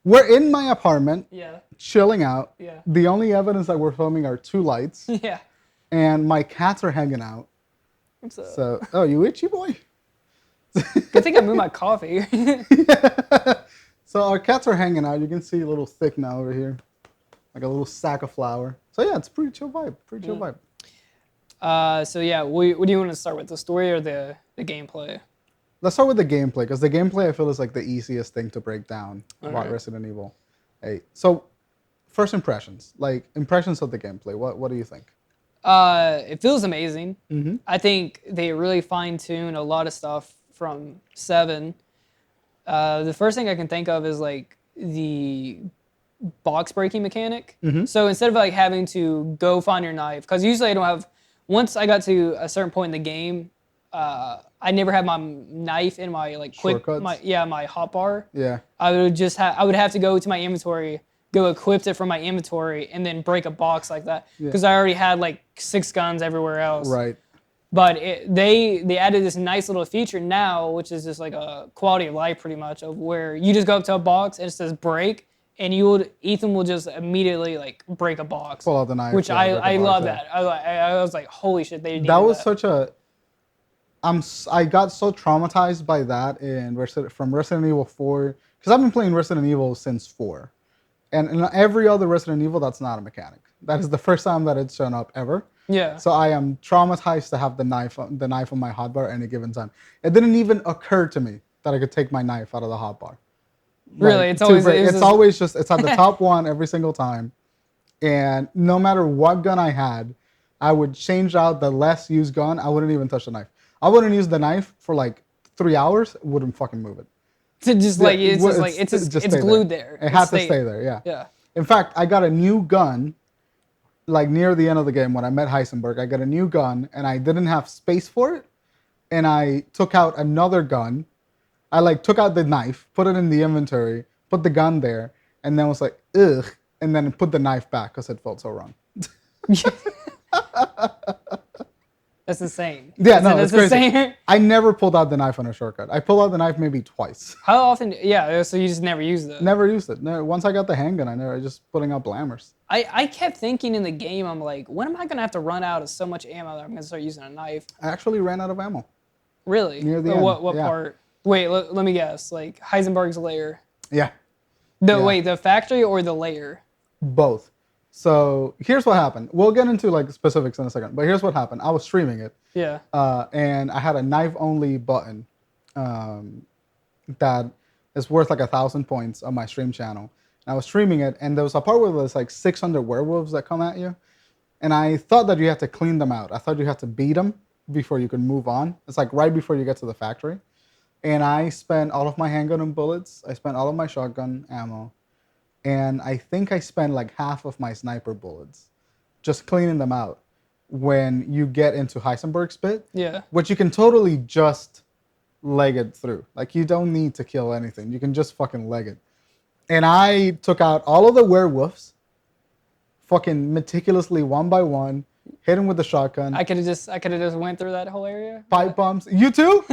We're in my apartment, Yeah. chilling out. Yeah. The only evidence that we're filming are 2 lights, Yeah. and my cats are hanging out. What's up? So, oh, you itchy boy? Good thing I moved my coffee. So our cats are hanging out. You can see a little thick now over here, like a little sack of flour. So yeah, it's pretty chill vibe. Pretty chill vibe. So yeah, what do you want to start with, the story or the gameplay? Let's start with the gameplay, because the gameplay I feel is like the easiest thing to break down about right. Resident Evil 8. So, first impressions, like impressions of the gameplay. What do you think? It feels amazing. Mm-hmm. I think they really fine-tuned a lot of stuff from 7. The first thing I can think of is like the box breaking mechanic. Mm-hmm. So instead of like having to go find your knife, because usually I don't have. Once I got to a certain point in the game, I never had my knife in my like quick Shortcuts? my hotbar. Yeah. I would have to go to my inventory, go equip it from my inventory, and then break a box like that because I already had like 6 guns everywhere else. Right. But they added this nice little feature now, which is just like a quality of life pretty much, of where you just go up to a box and it says break, and Ethan will just immediately like break a box. Pull out the knife. Which yeah, I love yeah. that. I was like, holy shit, they did That was such a. I got so traumatized by that from Resident Evil 4, because I've been playing Resident Evil since 4, and in every other Resident Evil that's not a mechanic. That is the first time that it's shown up ever. Yeah. So I am traumatized to have the knife on my hotbar at any given time. It didn't even occur to me that I could take my knife out of the hotbar. Really, Like, it's always just it's at the top one every single time, and no matter what gun I had, I would change out the less used gun. I wouldn't even touch the knife. I wouldn't use the knife for like 3 hours. Wouldn't fucking move it. It's glued there. It had to stay there. Yeah. Yeah. In fact, I got a new gun. Like near the end of the game, when I met Heisenberg, I got a new gun, and I didn't have space for it, and I took out another gun. I like took out the knife, put it in the inventory, put the gun there, and then was like, ugh, and then put the knife back because it felt so wrong. That's insane. Yeah, no, it's crazy. Insane. I never pulled out the knife on a shortcut. I pulled out the knife maybe twice. How often? Yeah, so you just never used it. Never used it. No, once I got the handgun, I just putting out blammers. I kept thinking in the game, I'm like, when am I gonna have to run out of so much ammo that I'm gonna start using a knife? I actually ran out of ammo. Really? Near the end. What part? Wait, let me guess. Like Heisenberg's lair. Yeah. Wait, the factory or the lair? Both. So here's what happened. We'll get into like specifics in a second, but here's what happened. I was streaming it. Yeah. And I had a knife-only button that is worth like 1,000 points on my stream channel. And I was streaming it, and there was a part where there's like 600 werewolves that come at you. And I thought that you had to clean them out. I thought you had to beat them before you could move on. It's like right before you get to the factory. And I spent all of my handgun and bullets. I spent all of my shotgun ammo. And I think I spent like half of my sniper bullets just cleaning them out when you get into Heisenberg's pit. Yeah. Which you can totally just leg it through. Like, you don't need to kill anything. You can just fucking leg it. And I took out all of the werewolves, fucking meticulously one by one, hit him with the shotgun. I could have just went through that whole area. Pipe bombs. You too?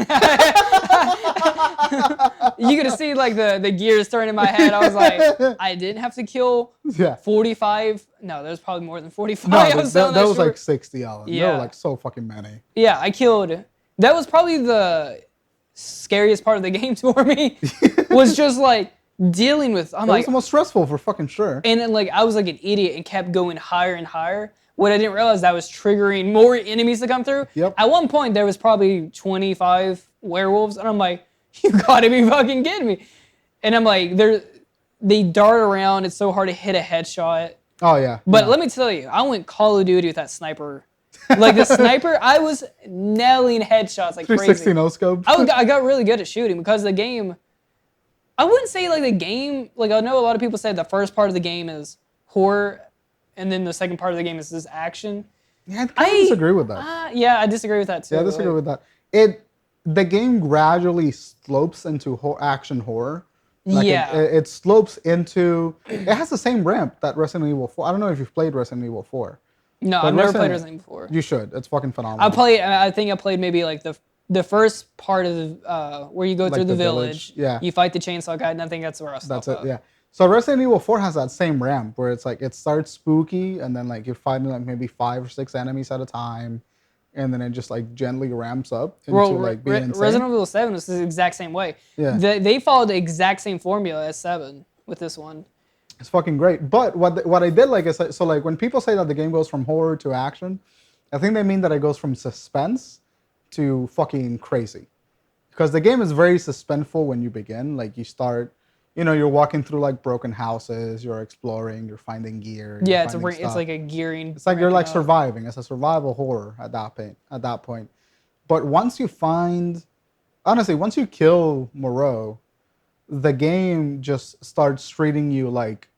You could have seen like the gears turning in my head. I was like, I didn't have to kill 45. No, there's probably more than 45. No, that was like 60 of them. Yeah. There were like so fucking many. Yeah, I killed. That was probably the scariest part of the game for me. Was just like dealing with. It was the most stressful for fucking sure. And then like I was like an idiot and kept going higher and higher. What I didn't realize, that was triggering more enemies to come through. Yep. At one point, there was probably 25 werewolves, and I'm like, you gotta be fucking kidding me. And I'm like, they dart around. It's so hard to hit a headshot. Oh, yeah. But let me tell you, I went Call of Duty with that sniper. Like the sniper, I was nailing headshots like crazy. 360 no scope. I got really good at shooting because the game, I wouldn't say like the game, like I know a lot of people say the first part of the game is horror, and then the second part of the game is this action. Yeah, I disagree with that. Yeah, I disagree with that too. Yeah, I disagree with that. The game gradually slopes into action horror. Like it slopes into. It has the same ramp that Resident Evil 4. I don't know if you've played Resident Evil 4. No, I've never played Resident Evil 4. You should. It's fucking phenomenal. I think I played maybe like the the first part of where you go Like through the the village, yeah. you fight the chainsaw guy, and I think that's where I That's stopped it. at. Yeah. So Resident Evil 4 has that same ramp where it's like it starts spooky and then like you're fighting like maybe 5 or 6 enemies at a time, and then it just like gently ramps up into Well, like being insane. Resident Evil 7 was the exact same way. Yeah. They followed the exact same formula as 7 with this one. It's fucking great. But what I did like is so like when people say that the game goes from horror to action, I think they mean that it goes from suspense to fucking crazy. Because the game is very suspenseful when you begin. Like you start, you're walking through like broken houses, you're exploring, you're finding gear. Yeah, you're finding it's stuff. like a gearing. It's like you're like up. surviving. It's a survival horror at that point. But once you find, honestly, once you kill Moreau, the game just starts treating you like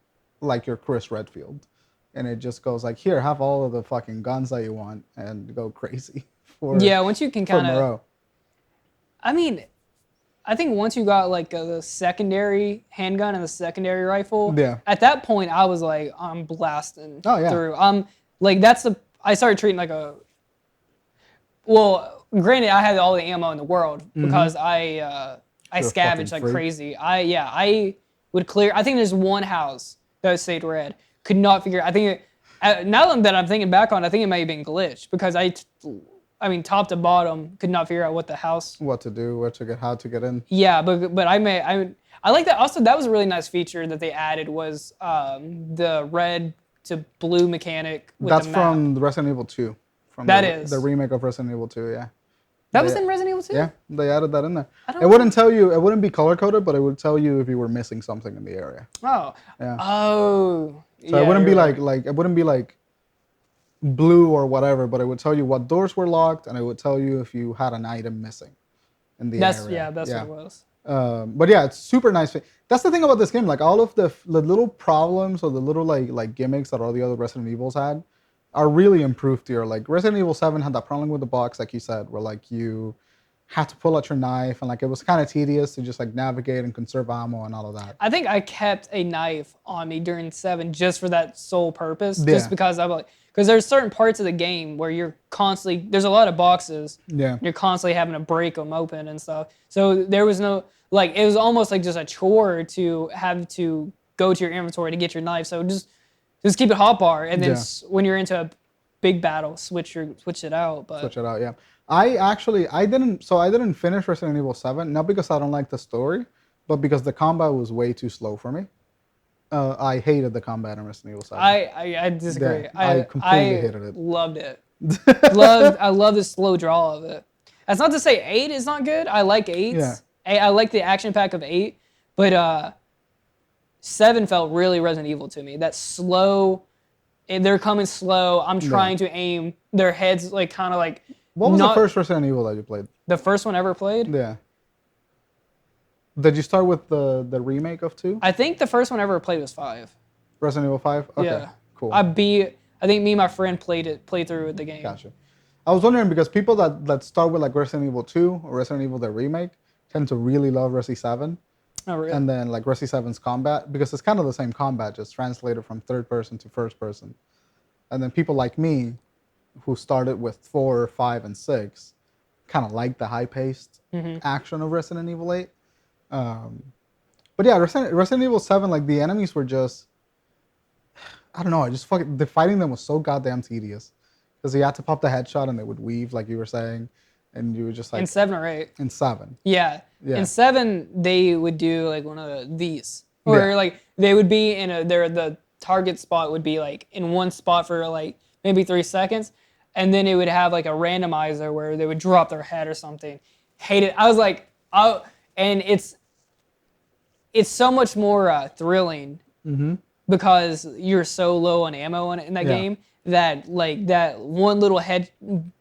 you're Chris Redfield, and it just goes like, here, have all of the fucking guns that you want and go crazy for once you can kind of. Moreau. I mean, I think once you got like the secondary handgun and the secondary rifle, Yeah. at that point I was like, I'm blasting through. Like I started treating like a. Well, granted, I had all the ammo in the world because I scavenged like crazy. I would clear. I think there's one house that stayed red. Could not figure. I think now that I'm thinking back on, I think it may have been glitched because I mean, top to bottom, could not figure out what to do, how to get in. Yeah, but I like that. Also, that was a really nice feature that they added was the red to blue mechanic. That's from Resident Evil 2. From the remake of Resident Evil 2. Yeah. That was in Resident Evil 2? Yeah, they added that in there. It wouldn't tell you. It wouldn't be color coded, but it would tell you if you were missing something in the area. Oh. Yeah. Oh. So it wouldn't be like it wouldn't be like blue or whatever, but it would tell you what doors were locked, and it would tell you if you had an item missing in the area. Yeah, that's what it was. But yeah, it's super nice. That's the thing about this game. Like all of the little problems or the little like gimmicks that all the other Resident Evils had are really improved here. Like Resident Evil 7 had that problem with the box, like you said, where like you had to pull out your knife and like it was kind of tedious to just like navigate and conserve ammo and all of that. I think I kept a knife on me during 7 just for that sole purpose. Just because I'm like, because there's certain parts of the game where you're constantly, there's a lot of boxes. Yeah. You're constantly having to break them open and stuff. So there was no, like, it was almost like just a chore to have to go to your inventory to get your knife. So just keep it hotbar, and then when you're into a big battle, switch it out. But switch it out, yeah. I didn't finish Resident Evil 7, not because I don't like the story, but because the combat was way too slow for me. I hated the combat in Resident Evil 7. I disagree. Yeah, I completely hated it. Loved it. I love the slow draw of it. That's not to say 8 is not good. I like 8. Yeah. I like the action pack of 8, but 7 felt really Resident Evil to me. That slow, they're coming slow. I'm trying to aim. Their heads like kind of like. What was the first Resident Evil that you played? The first one ever played? Yeah. Did you start with the remake of 2? I think the first one ever played was 5. Resident Evil 5? Okay, yeah. Cool. I think me and my friend played through the game. Gotcha. I was wondering because people that start with like Resident Evil 2 or Resident Evil the remake tend to really love Resi 7. Oh, really? And then like Resi 7's combat, because it's kind of the same combat, just translated from third person to first person. And then people like me, who started with 4, 5, and 6, kind of like the high-paced action of Resident Evil 8. But yeah, Resident Evil 7, like the enemies were just, I don't know, the fighting them was so goddamn tedious. Because you had to pop the headshot and they would weave, like you were saying. And you were just like... In 7 or 8? In 7. Yeah. In 7, they would do like one of these. Or like they would be in the target spot would be like in one spot for like maybe 3 seconds. And then it would have like a randomizer where they would drop their head or something. Hate it. I was like, and it's so much more thrilling because you're so low on ammo in that game that like that one little head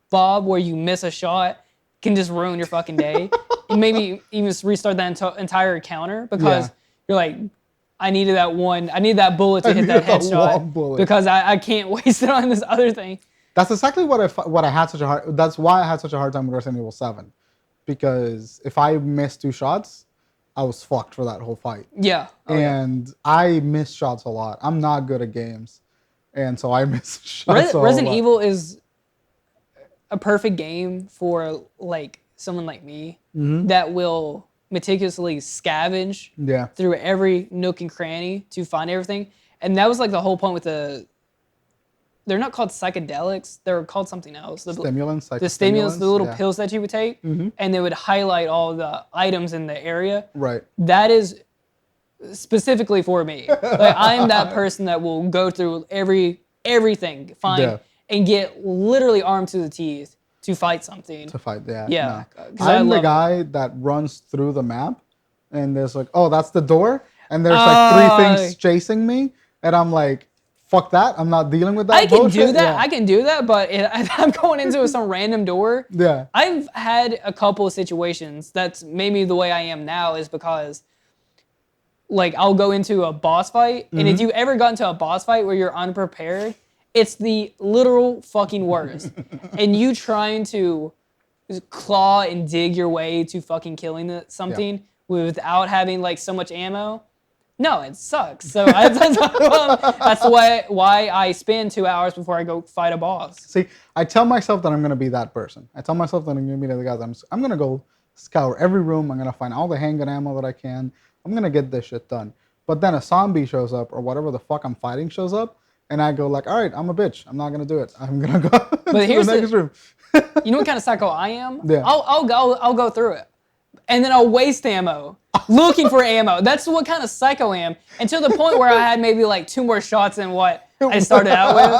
bob where you miss a shot can just ruin your fucking day. And maybe even restart that entire counter because you're like, I needed that bullet to hit that headshot because I can't waste it on this other thing. That's exactly what I had such a hard. That's why I had such a hard time with Resident Evil 7, because if I missed 2 shots, I was fucked for that whole fight. Yeah. I miss shots a lot. I'm not good at games, and so I miss shots a lot. Resident Evil is a perfect game for like someone like me that will meticulously scavenge Yeah. through every nook and cranny to find everything. And that was like the whole point with they're not called psychedelics. They're called something else. Stimulants, The stimulants, the little yeah. pills that you would take, and they would highlight all the items in the area. Right. That is specifically for me. Like I'm that person that will go through everything, find and get literally armed to the teeth to fight something. To fight, yeah. Yeah. No. I'm the guy that runs through the map, and there's like, oh, that's the door, and there's like 3 things chasing me, and I'm like, fuck that, I'm not dealing with that. I can bullshit. do that. Yeah. I can do that, but I'm going into some random door. Yeah. I've had a couple of situations that's made me the way I am now is because, like, I'll go into a boss fight, and if you ever got into a boss fight where you're unprepared, it's the literal fucking worst. And you trying to claw and dig your way to fucking killing something without having like so much ammo. No, it sucks. So that's why I spend 2 hours before I go fight a boss. See, I tell myself that I'm going to be that person. I tell myself that I'm going to be the guy that I'm going to go scour every room. I'm going to find all the handgun ammo that I can. I'm going to get this shit done. But then a zombie shows up or whatever the fuck I'm fighting shows up. And I go like, all right, I'm a bitch. I'm not going to do it. I'm going to go to here's the next room. You know what kind of psycho I am? Yeah. I'll go through it. And then I'll waste ammo looking for ammo. That's what kind of psycho I am. Until the point where I had maybe like 2 more shots than what I started out with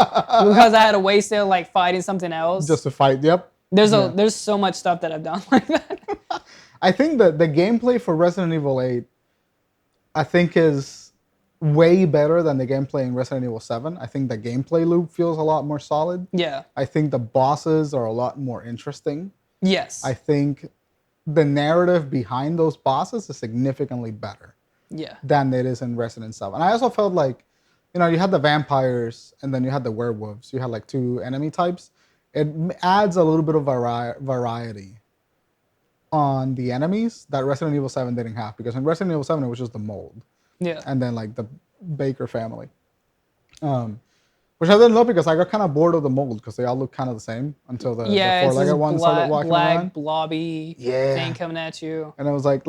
because I had to waste it like fighting something else. Just to fight, yep. There's so much stuff that I've done like that. I think that the gameplay for Resident Evil 8, I think is way better than the gameplay in Resident Evil 7. I think the gameplay loop feels a lot more solid. Yeah. I think the bosses are a lot more interesting. Yes. I think the narrative behind those bosses is significantly better than it is in Resident 7. I also felt like, you know, you had the vampires and then you had the werewolves. You had like 2 enemy types. It adds a little bit of variety on the enemies that Resident Evil 7 didn't have, because in Resident Evil 7 it was just the mold. Yeah. And then like the Baker family. Which I didn't love because I got kind of bored of the mold because they all look kind of the same until the 4-legged one started walking around. Blobby thing coming at you. And it was like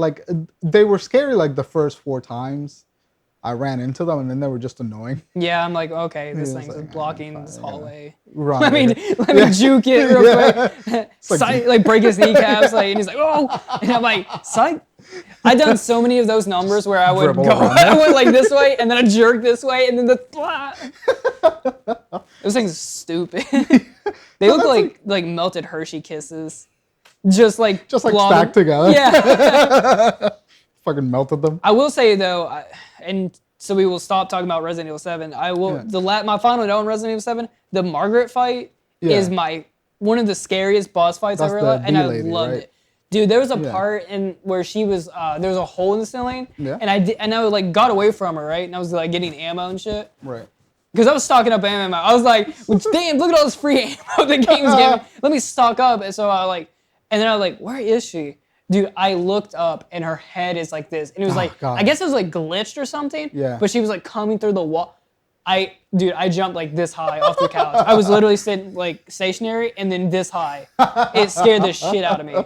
they were scary like the first 4 times I ran into them, and then they were just annoying. Yeah, I'm like, okay, this thing's like, blocking this hallway. Right. Let me juke it real quick. Like break his kneecaps, like, and he's like, oh, and I'm like, psych. I've done so many of those numbers where I would I went like this way, and then I jerk this way, and then those things are stupid. They look like melted Hershey Kisses, just like stacked together. Yeah. Fucking melted them. I will say though, and so we will stop talking about Resident Evil 7. I will my final note on Resident Evil 7. The Margaret fight is one of the scariest boss fights I've ever had, and I loved it. Dude, there was a part in where she was there was a hole in the ceiling, and I like got away from her, right? And I was like getting ammo and shit. Right. Because I was stocking up ammo. I was like, well, damn, look at all this free ammo the game's giving. Let me stock up. And so and then I was like, where is she? Dude, I looked up and her head is like this. And it was I guess it was like glitched or something. Yeah. But she was like coming through the wall. I jumped like this high off the couch. I was literally sitting like stationary and then this high. It scared the shit out of me.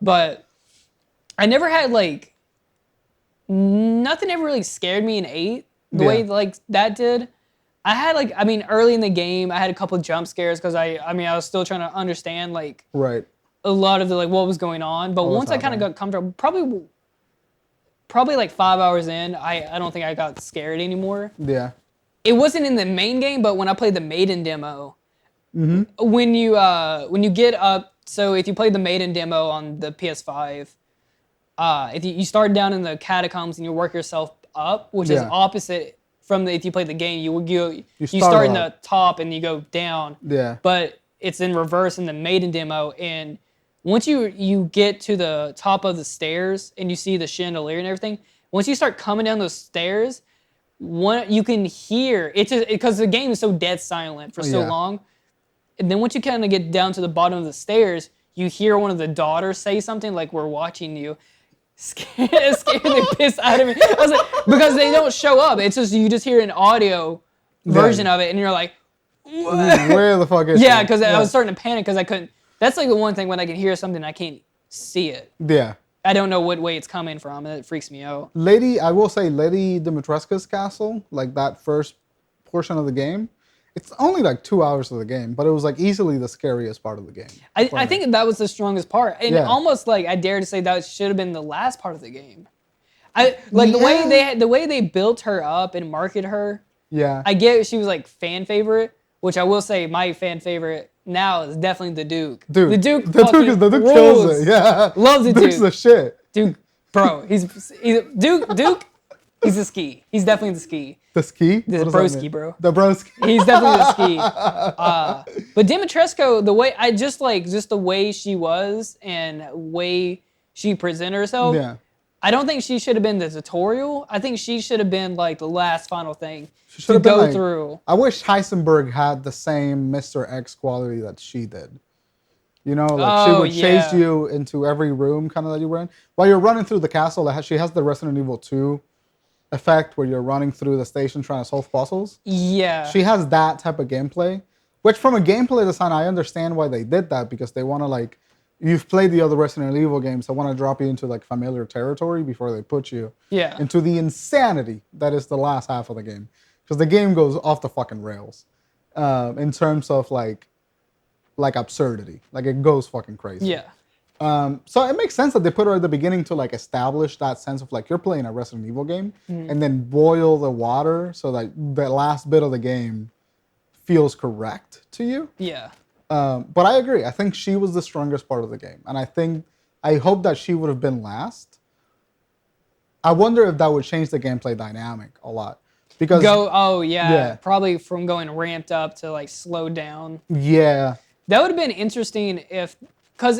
But I never had like, nothing ever really scared me in 8 the way like that did. I had like, early in the game, I had a couple of jump scares because I was still trying to understand like, a lot of the like what was going on, but once I kind of got comfortable, probably like 5 hours in, I don't think I got scared anymore. Yeah. It wasn't in the main game, but when I played the Maiden demo, when you get up, so if you played the Maiden demo on the PS5, if you start down in the catacombs and you work yourself up, which is opposite from if you play the game, you start in the top and you go down. Yeah. But it's in reverse in the Maiden demo, and once you get to the top of the stairs and you see the chandelier and everything, once you start coming down those stairs, you can hear it just because the game is so dead silent for so long. And then once you kind of get down to the bottom of the stairs, you hear one of the daughters say something like, "We're watching you." Scared the piss out of me. I was like, because they don't show up. It's just you just hear an audio version of it, and you're like, "What? Where the fuck is?" Yeah, because I was starting to panic because I couldn't. That's like the one thing when I can hear something I can't see it. Yeah. I don't know what way it's coming from, and it freaks me out. I will say Lady Dimitrescu's castle, like that first portion of the game, it's only like 2 hours of the game, but it was like easily the scariest part of the game. I think that was the strongest part, and Yeah. almost like I dare to say that should have been the last part of the game. I like the way they built her up and marketed her. Yeah. I get she was like fan favorite, which I will say my fan favorite now is definitely the Duke. Dude, the Duke the Duke kills it. Yeah. Love the Duke's Duke. the shit. Duke, bro, he's Duke. He's the ski. He's definitely the ski. The ski? The broski, bro. The broski. He's definitely the ski. But Dimitrescu, the way I just the way she was and way she presented herself. Yeah. I don't think she should have been the tutorial. I think she should have been like the last final thing She to should have been go like, through. I wish Heisenberg had the same Mr. X quality that she did. You know, like she would chase you into every room kind of that you were in. While you're running through the castle, she has the Resident Evil 2 effect where you're running through the station trying to solve puzzles. Yeah. She has that type of gameplay, which from a gameplay design, I understand why they did that, because they want to like, you've played the other Resident Evil games, they want to drop you into like familiar territory before they put you into the insanity that is the last half of the game. Because the game goes off the fucking rails in terms of like absurdity. Like it goes fucking crazy. Yeah. So it makes sense that they put her at the beginning to like establish that sense of like you're playing a Resident Evil game and then boil the water so that the last bit of the game feels correct to you. Yeah. But I agree. I think she was the strongest part of the game. And I hope that she would have been last. I wonder if that would change the gameplay dynamic a lot. Because probably from going ramped up to like slowed down. Yeah. That would have been interesting because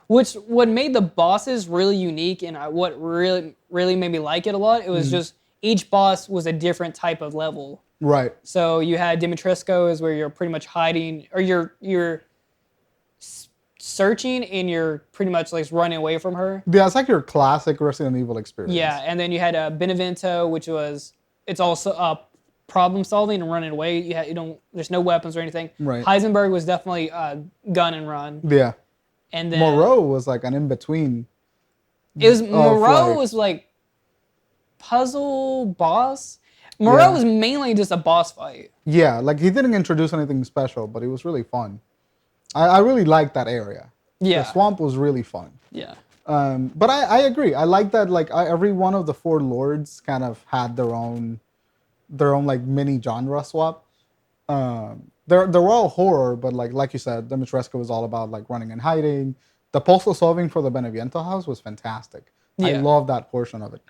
what made the bosses really unique and what really made me like it a lot, it was just each boss was a different type of level. Right. So you had Dimitrescu is where you're pretty much hiding, or you're searching and you're pretty much like running away from her. Yeah, it's like your classic Resident Evil experience. Yeah, and then you had Benevento, which it's also problem solving and running away. There's no weapons or anything. Right. Heisenberg was definitely gun and run. Yeah. And then Moreau was like an in between. Moreau was like puzzle boss. Moreau was mainly just a boss fight. Yeah, like he didn't introduce anything special, but it was really fun. I really liked that area. Yeah. The swamp was really fun. Yeah. But I agree. I like that like every one of the four lords kind of had their own like mini genre swap. They're all horror, but like you said, Dimitrescu was all about like running and hiding. The puzzle solving for the Benevento house was fantastic. Yeah. I love that portion of it.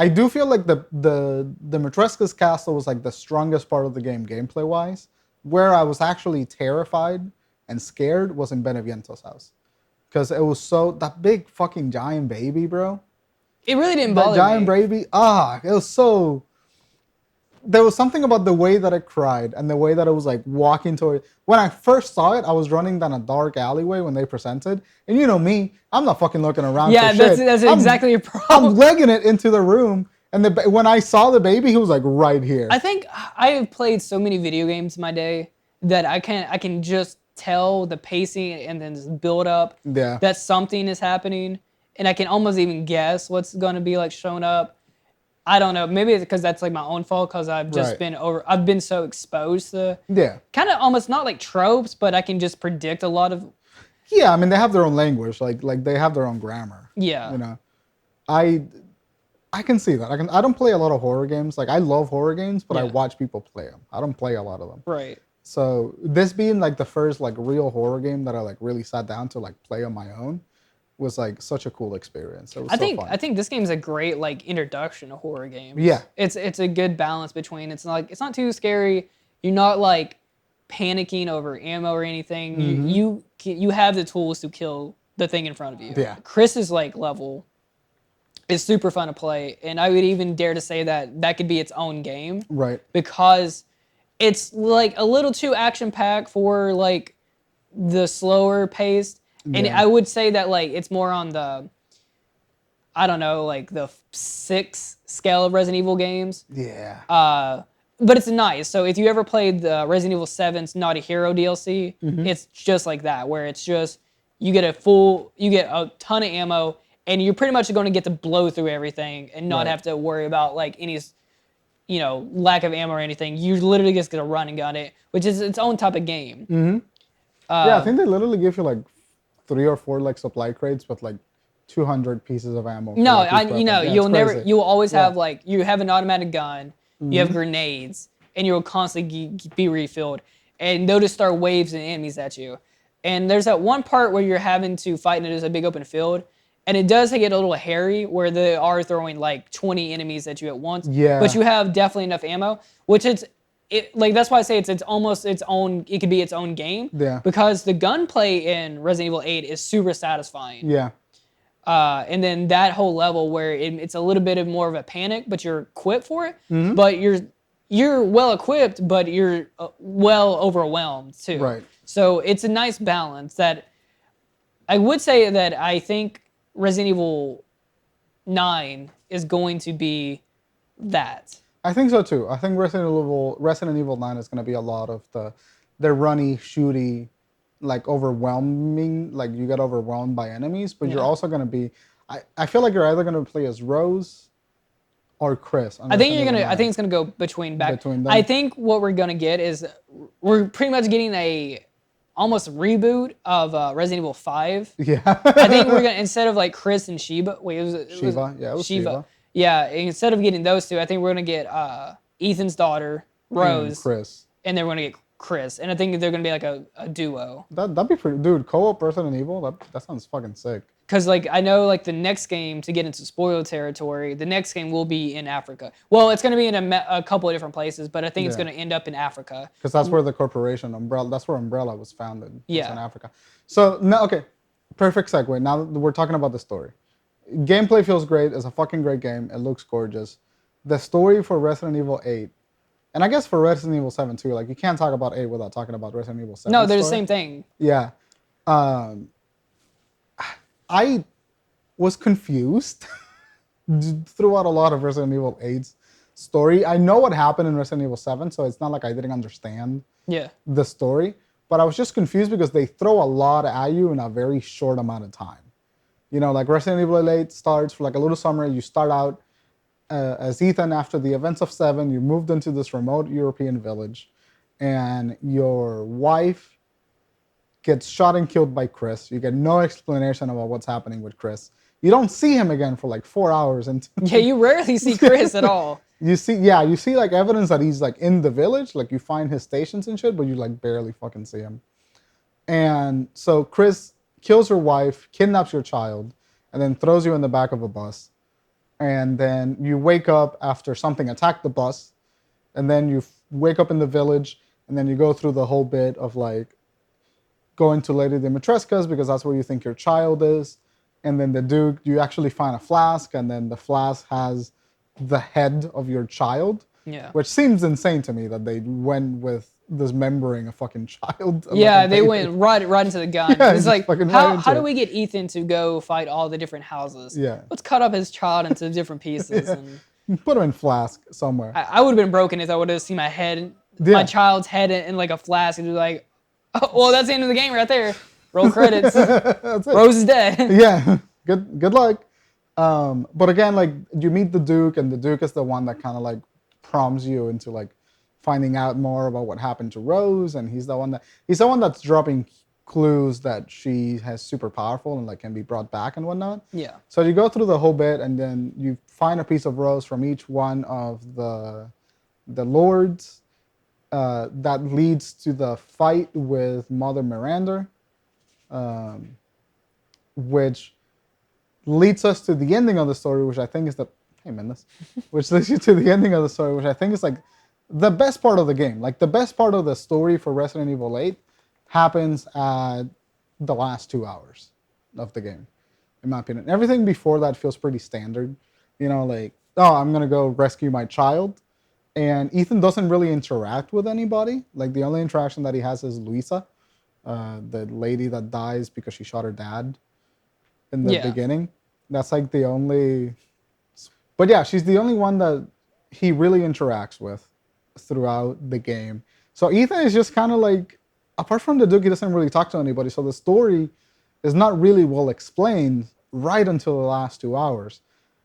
I do feel like the Dimitrescu's castle was like the strongest part of the game gameplay wise. Where I was actually terrified and scared was in Beneviento's house. Because it was that big fucking giant baby, bro. It really didn't bother me. That giant baby, it was so... There was something about the way that it cried and the way that it was like walking toward... When I first saw it, I was running down a dark alleyway when they presented. And you know me, I'm not fucking looking around for shit. That's exactly your problem. I'm legging it into the room. And when I saw the baby, he was like right here. I think I have played so many video games in my day that I can just tell the pacing and then just build up that something is happening, and I can almost even guess what's going to be like showing up. I don't know. Maybe it's because that's like my own fault because I've just I've been so exposed to kind of almost not like tropes, but I can just predict a lot of. Yeah, I mean they have their own language, like they have their own grammar. Yeah, you know, I can see that. I don't play a lot of horror games. Like I love horror games, but I watch people play them. I don't play a lot of them. Right. So this being like the first like real horror game that I like really sat down to like play on my own was like such a cool experience. It was fun. I think this game's a great like introduction to horror games. Yeah. It's a good balance between it's not too scary. You're not like panicking over ammo or anything. Mm-hmm. You have the tools to kill the thing in front of you. Yeah. Chris's like level is super fun to play, and I would even dare to say that could be its own game. Right. Because it's like a little too action packed for like the slower paced. And I would say that like it's more on the, I don't know, like the 6 scale of Resident Evil games. Yeah. but it's nice. So if you ever played the Resident Evil 7's Naughty Hero DLC, it's just like that, where it's just you get a ton of ammo, and you're pretty much going to get to blow through everything and not Right. have to worry about like any, lack of ammo or anything. You literally just get to run and gun it, which is its own type of game. Yeah, I think they literally give you like 3 or 4 like supply crates with like 200 pieces of ammo. For, No, like, each weapon. Yeah, it's crazy. you'll always Yeah. have like, you have an automatic gun, you have grenades, and you'll constantly be refilled. And they'll just start waves and enemies at you. And there's that one part where you're having to fight, and there's a big open field. And it does get a little hairy where they are throwing like 20 enemies at you at once. Yeah. But you have definitely enough ammo, which that's why I say it's almost its own, it could be its own game. Yeah. Because the gunplay in Resident Evil 8 is super satisfying. Yeah. And then that whole level where it's a little bit more of a panic, but you're equipped for it. Mm-hmm. But you're well equipped, but you're well overwhelmed too. Right. So it's a nice balance that I would say that I think Resident Evil 9 is going to be that. I think so too. I think Resident Evil 9 is going to be a lot of the runny, shooty, like overwhelming, like you get overwhelmed by enemies, but you're also going to be, I feel like you're either going to play as Rose or Chris. I think it's gonna go between them. I think what we're gonna get is we're pretty much getting a almost reboot of Resident Evil 5. Yeah. I think we're gonna, instead of like Chris and Sheba. Wait, Shiva. Yeah, it was Shiva. Yeah, instead of getting those two, I think we're gonna get Ethan's daughter, Rose, Chris. and then we're gonna get Chris. And I think they're gonna be like a duo. That'd be pretty, dude. Co-op Resident Evil. That sounds fucking sick. Because like I know like the next game, to get into spoiler territory, the next game will be in Africa. Well, it's gonna be in a couple of different places, but I think it's gonna end up in Africa. Because that's where the corporation Umbrella. That's where Umbrella was founded. Yeah. It's in Africa. So now, okay, perfect segue. Now that we're talking about the story. Gameplay feels great. It's a fucking great game. It looks gorgeous. The story for Resident Evil 8, and I guess for Resident Evil 7 too. Like you can't talk about 8 without talking about Resident Evil 7. No, they're the same thing. Yeah. I was confused throughout a lot of Resident Evil 8's story. I know what happened in Resident Evil 7, so it's not like I didn't understand the story. But I was just confused because they throw a lot at you in a very short amount of time. You know, like Resident Evil 8 starts for like a little summary. You start out as Ethan after the events of 7. You moved into this remote European village, and your wife gets shot and killed by Chris. You get no explanation about what's happening with Chris. You don't see him again for like 4 hours. Yeah, you rarely see Chris at all. You see like evidence that he's like in the village. Like you find his stations and shit, but you like barely fucking see him. And so Chris kills your wife, kidnaps your child, and then throws you in the back of a bus. And then you wake up after something attacked the bus. And then you wake up in the village, and then you go through the whole bit of like going to Lady Dimitrescu's because that's where you think your child is. And then the Duke, you actually find a flask, and then the flask has the head of your child. Yeah. Which seems insane to me that they went with dismembering a fucking child. Yeah, they went right into the gun. Yeah, it's like, right how do we get Ethan to go fight all the different houses? Yeah. Let's cut up his child into different pieces. And put him in flask somewhere. I would have been broken if I would have seen my head, my child's head in like a flask, and be like, oh, well, that's the end of the game right there. Roll credits. That's it. Rose is dead. Yeah. Good luck. But again, like you meet the Duke, and the Duke is the one that kind of like prompts you into like finding out more about what happened to Rose, and he's the one that's dropping clues that she has super powerful and like can be brought back and whatnot. Yeah. So you go through the whole bit, and then you find a piece of Rose from each one of the lords. That leads to the fight with Mother Miranda, which leads us to the ending of the story, which I think is which leads you to the ending of the story, which I think is like the best part of the game. Like the best part of the story for Resident Evil 8 happens at the last 2 hours of the game, in my opinion. Everything before that feels pretty standard. You know, like, oh, I'm gonna go rescue my child. And Ethan doesn't really interact with anybody. Like the only interaction that he has is Luisa, the lady that dies because she shot her dad in the beginning. That's like the only. But yeah, she's the only one that he really interacts with. throughout the game. So Ethan is just kind of like, apart from the Duke, he doesn't really talk to anybody. So the story is not really well explained right until the last 2 hours.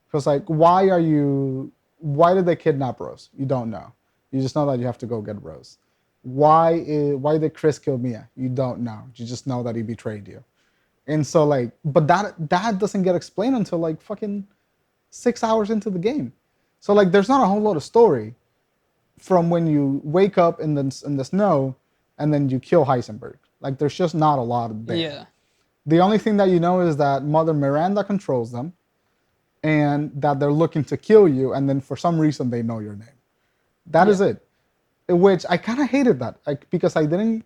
Because like, why did they kidnap Rose? You don't know. You just know that you have to go get Rose. Why did Chris kill Mia? You don't know. You just know that he betrayed you. And so like, but that doesn't get explained until like fucking 6 hours into the game. So like, there's not a whole lot of story from when you wake up in the snow and then you kill Heisenberg. Like, there's just not a lot there. Yeah. The only thing that you know is that Mother Miranda controls them, and that they're looking to kill you, and then for some reason they know your name. That is it. Which I kind of hated that, like, because I didn't.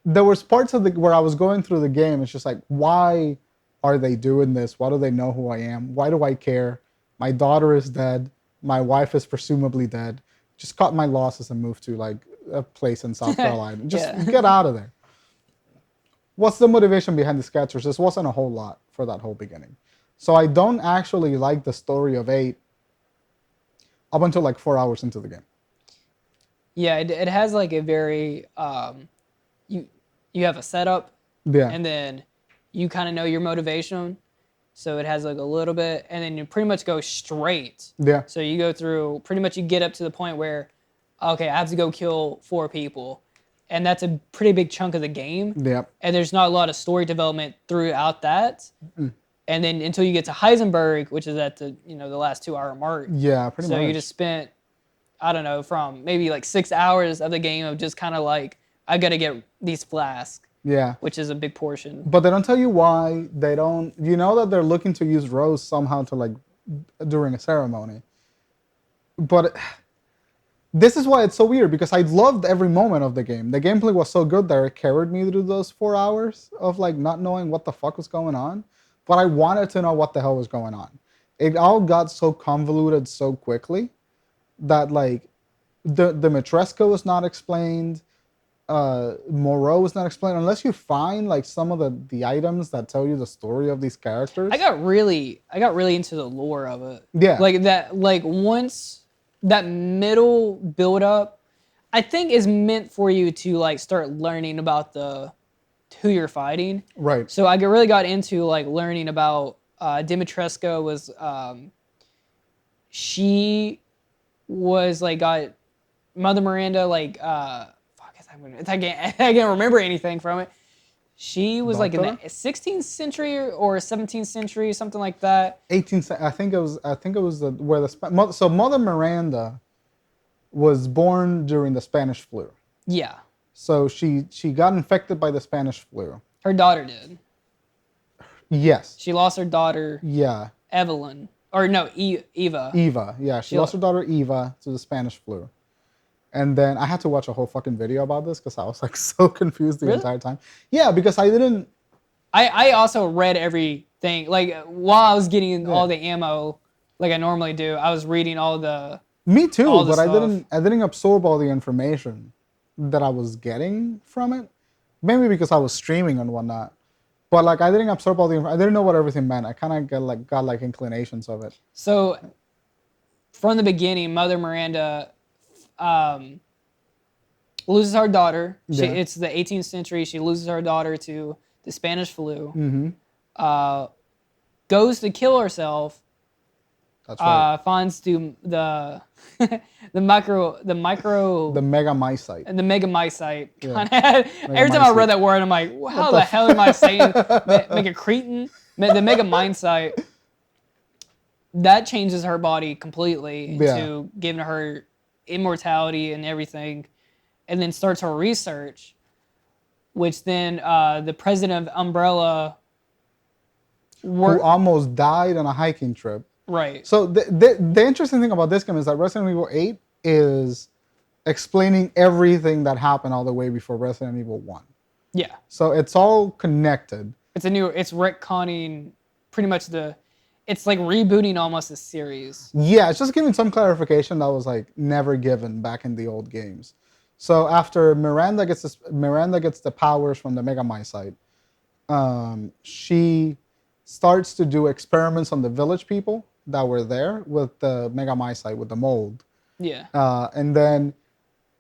There was parts of where I was going through the game. It's just like, why are they doing this? Why do they know who I am? Why do I care? My daughter is dead. My wife is presumably dead. Just cut my losses and move to like a place in South Carolina. Just get out of there. What's the motivation behind these characters? This wasn't a whole lot for that whole beginning. So I don't actually like the story of 8 up until like 4 hours into the game. Yeah, it has like a very you have a setup, and then you kind of know your motivation, so it has like a little bit, and then you pretty much go straight. Yeah. So you go through pretty much, you get up to the point where, okay, I have to go kill 4 people, and that's a pretty big chunk of the game. Yep. And there's not a lot of story development throughout that. And then until you get to Heisenberg, which is at the the last 2 hour mark. Yeah, pretty much. So you just spent, I don't know, from maybe like 6 hours of the game of just kind of like, I got to get these flasks. Yeah. Which is a big portion. But they don't tell you why. They don't. You know that they're looking to use Rose somehow to like during a ceremony. But this is why it's so weird, because I loved every moment of the game. The gameplay was so good that it carried me through those 4 hours of like not knowing what the fuck was going on. But I wanted to know what the hell was going on. It all got so convoluted so quickly that like the Matresco is not explained. Moreau is not explained unless you find like some of the items that tell you the story of these characters. I got really into the lore of it. Yeah. Like that, like once that middle build up, I think is meant for you to like start learning about who you're fighting. Right. So I really got into like learning about Dimitrescu was she was like got Mother Miranda like I can't remember anything from it. She was like in the 16th century or 17th century, something like that. 18th. I think it was where so Mother Miranda was born during the Spanish flu. Yeah. So she got infected by the Spanish flu. Her daughter did. Yes. She lost her daughter. Yeah. Evelyn. Or no, Eva. Eva. Yeah, she lost her daughter Eva to the Spanish flu. And then I had to watch a whole fucking video about this because I was like so confused the entire time. Yeah, because I didn't. I also read everything. Like while I was getting all the ammo, like I normally do, I was reading all the. Me too, but stuff. I didn't absorb all the information that I was getting from it. Maybe because I was streaming and whatnot. But like I didn't absorb all I didn't know what everything meant. I kind of got inclinations of it. So from the beginning, Mother Miranda loses her daughter. It's the 18th century. She loses her daughter to the Spanish flu. Mm-hmm. Goes to kill herself. That's right. Finds the megamycete. And the megamycete. Yeah. Every time I read that word, I'm like, how the hell am I saying megacretin? The megamycete. That changes her body completely into giving her immortality and everything, and then starts her research, which then the president of Umbrella who almost died on a hiking trip. Right. So the interesting thing about this game is that Resident Evil 8 is explaining everything that happened all the way before Resident Evil 1. Yeah. So it's all connected. It's retconning pretty much it's like rebooting almost a series. Yeah, it's just giving some clarification that was like never given back in the old games. So after Miranda gets the powers from the megamycete, she starts to do experiments on the village people that were there with the megamycete, with the mold. Yeah. And then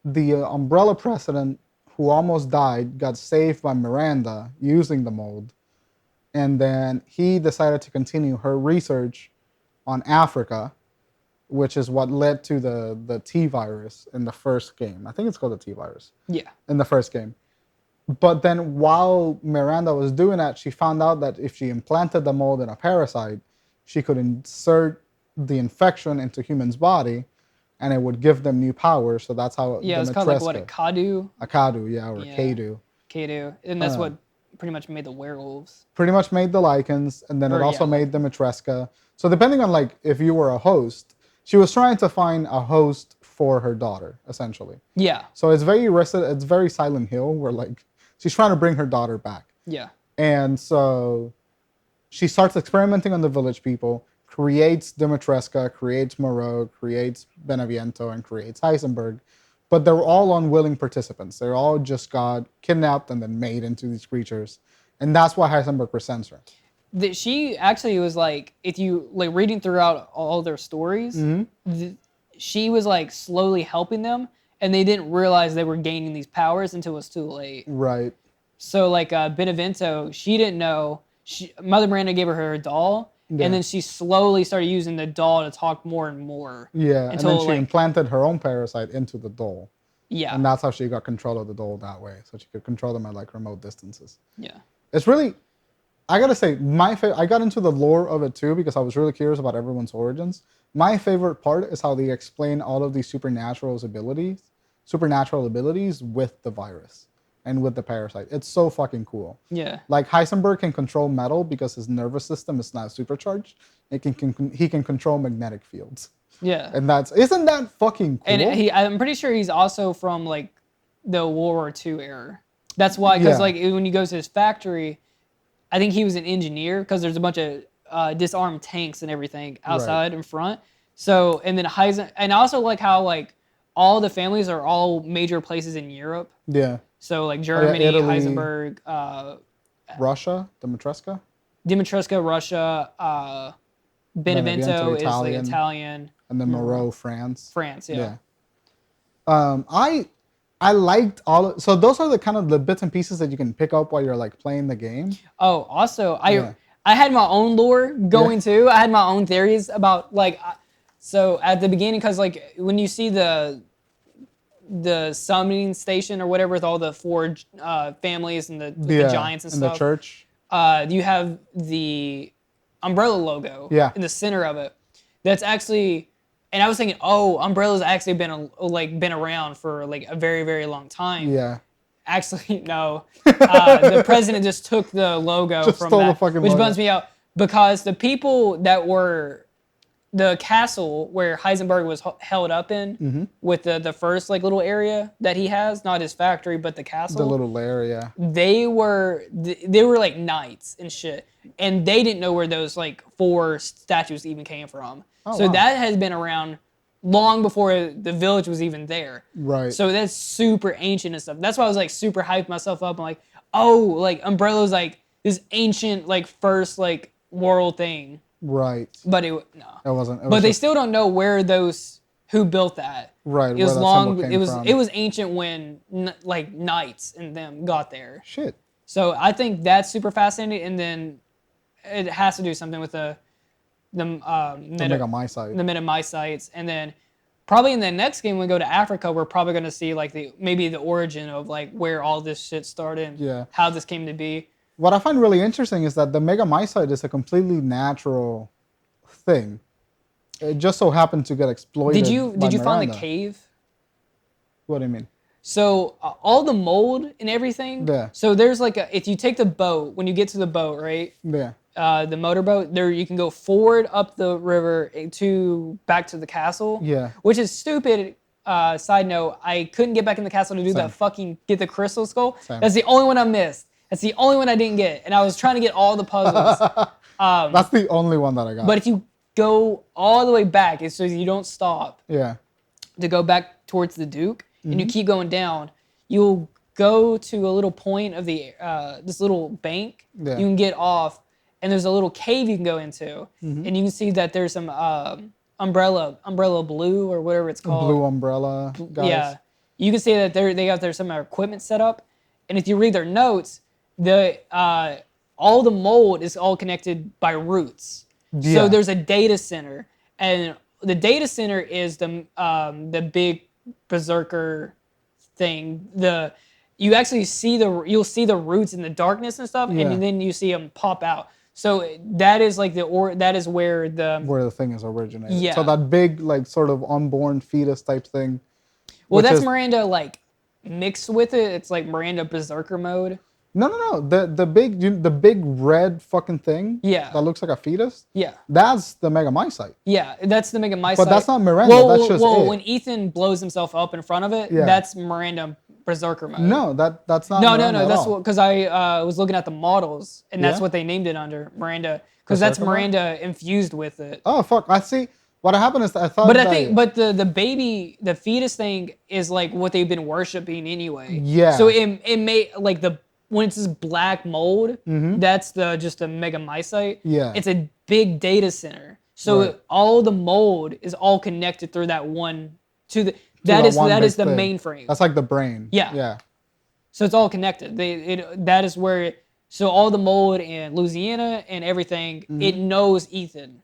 the Umbrella president, who almost died, got saved by Miranda using the mold. And then he decided to continue her research on Africa, which is what led to the T virus in the first game. I think it's called the T virus Yeah. in the first game. But then while Miranda was doing that, she found out that if she implanted the mold in a parasite, she could insert the infection into humans' body and it would give them new powers. So that's how Yeah, the it's called like what, a Matreska, Kadu? a Kadu, yeah, or a Yeah. Kadu, Kadu. And that's what pretty much made the werewolves. pretty much made the lichens, and then it Or, yeah, also made the Matreska. So depending on like if you were a host, she was trying to find a host for her daughter, essentially. Yeah. So it's very Silent Hill, where like she's trying to bring her daughter back. Yeah. And so she starts experimenting on the village people, creates Dimitrescu, creates Moreau, creates Beneviento, and creates Heisenberg. But they're all unwilling participants. They're all just got kidnapped and then made into these creatures. And that's why Heisenberg resents her. She actually was like, if you like reading throughout all their stories, she was like slowly helping them, and they didn't realize they were gaining these powers until it was too late. Right. So like Benevento, she didn't know. Mother Miranda gave her doll, Yeah. and then she slowly started using the doll to talk more and more. Yeah. And Until then she like, implanted her own parasite into the doll. yeah, And that's how she got control of the doll that way. So she could control them at like remote distances. yeah, It's really, I gotta say, I got into the lore of it too because I was really curious about everyone's origins. My favorite part is how they explain all of these supernatural abilities with the virus and with the parasite. It's so fucking cool. yeah. Like Heisenberg can control metal because his nervous system is not supercharged. He can control magnetic fields. Yeah. And isn't that fucking cool? And I'm pretty sure he's also from like the World War II era. That's why, because like when you go to his factory, I think he was an engineer because there's a bunch of disarmed tanks and everything outside in front. So, and then and I also like how like all the families are all major places in Europe. Yeah. So like Germany, Italy, Heisenberg, Russia, Dimitrescu, Russia, Benevento is like Italian. and then Moreau, France. France, yeah. I liked so those are the kind of the bits and pieces that you can pick up while you're like playing the game. Oh, also I had my own lore going too. I had my own theories about like, so at the beginning, because like when you see the summoning station or whatever with all the four families and the giants and stuff. And the church. You have the umbrella logo in the center of it. That's actually, and I was thinking, oh, Umbrella's actually been around for like a very, very long time. Yeah. Actually, no. The president just took the logo from that, which bums me out because the people that were the castle where Heisenberg was held up in with the first like little area that he has, not his factory, but the castle. The little lair, yeah. They were like knights and shit, and they didn't know where those like four statues even came from. Oh, so wow. that has been around long before the village was even there. Right. So that's super ancient and stuff. That's why I was like super hyped myself up. I'm like, oh, like Umbrella's like this ancient like first like world thing. Right. But no. It wasn't. But they still don't know who built that. Right. It was long. It was ancient when like knights and them got there. Shit. So I think that's super fascinating, and then it has to do something with the metamycites, and then probably in the next game when we go to Africa, we're probably going to see like maybe the origin of like where all this shit started, how this came to be. What I find really interesting is that the megamycite is a completely natural thing. It just so happened to get exploited. Did you find the cave? What do you mean? So all the mold and everything. Yeah. So there's like if you take the boat, when you get to the boat, right? Yeah. The motorboat, there you can go forward up the river back to the castle. Yeah. Which is stupid. Side note, I couldn't get back in the castle to do that fucking get the crystal skull. Same. That's the only one I missed. That's the only one I didn't get, and I was trying to get all the puzzles. That's the only one that I got. But if you go all the way back, it's so you don't stop. Yeah. To go back towards the Duke, and you keep going down, you'll go to a little point of the this little bank. Yeah. You can get off, and there's a little cave you can go into, and you can see that there's some Umbrella Blue or whatever it's called. Blue Umbrella guys. Yeah, you can see that they got some equipment set up, and if you read their notes, all the mold is all connected by roots. Yeah. So there's a data center, and the data center is the big berserker thing. You'll see the roots in the darkness and stuff, Yeah. and then you see them pop out. So that is like that is where the thing is originated. Yeah. So that big like sort of unborn fetus type thing. well, which that's is- Miranda like mixed with it. It's like Miranda berserker mode. No. The big red fucking thing. Yeah. That looks like a fetus. Yeah. That's the megamycete. Yeah, that's the Megamycete. But that's not Miranda, that's just it. when Ethan blows himself up in front of it, Yeah. that's Miranda berserker mode. No, that's not. No, Miranda at that's all. because I was looking at the models, and that's Yeah? what they named it under, Miranda, because that's Berserker mode? Miranda infused with it. Oh fuck! I see. What happened is that I thought. But I that- think, the baby, the fetus thing is like what they've been worshiping anyway. Yeah. So it may like when it's this black mold, that's just a megamycete. Yeah. It's a big data center. So Right. all the mold is all connected through that one that one big is the thing. mainframe. That's like the brain. Yeah. Yeah. So it's all connected. That is where. So all the mold in Louisiana and everything, it knows Ethan